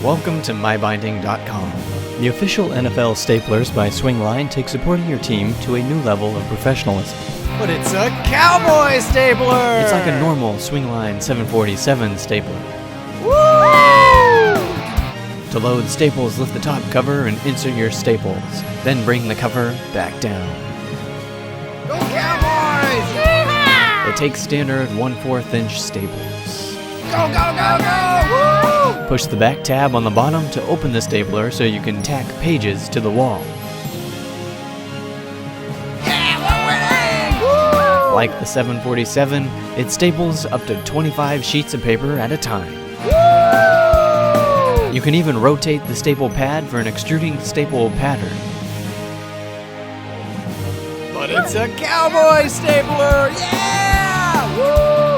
Welcome to MyBinding.com. The official NFL staplers by Swingline take supporting your team to a new level of professionalism. But it's a Cowboys stapler! It's like a normal Swingline 747 stapler. Woo! To load staples, lift the top cover and insert your staples. Then bring the cover back down. Go Cowboys! They take standard 1/4 inch staples. Go, go, go, go! Woo! Push the back tab on the bottom to open the stapler so you can tack pages to the wall. Yeah, we're winning! Woo! Like the 747, it staples up to 25 sheets of paper at a time. Woo! You can even rotate the staple pad for an extruding staple pattern. But it's a Cowboys stapler! Yeah! Woo!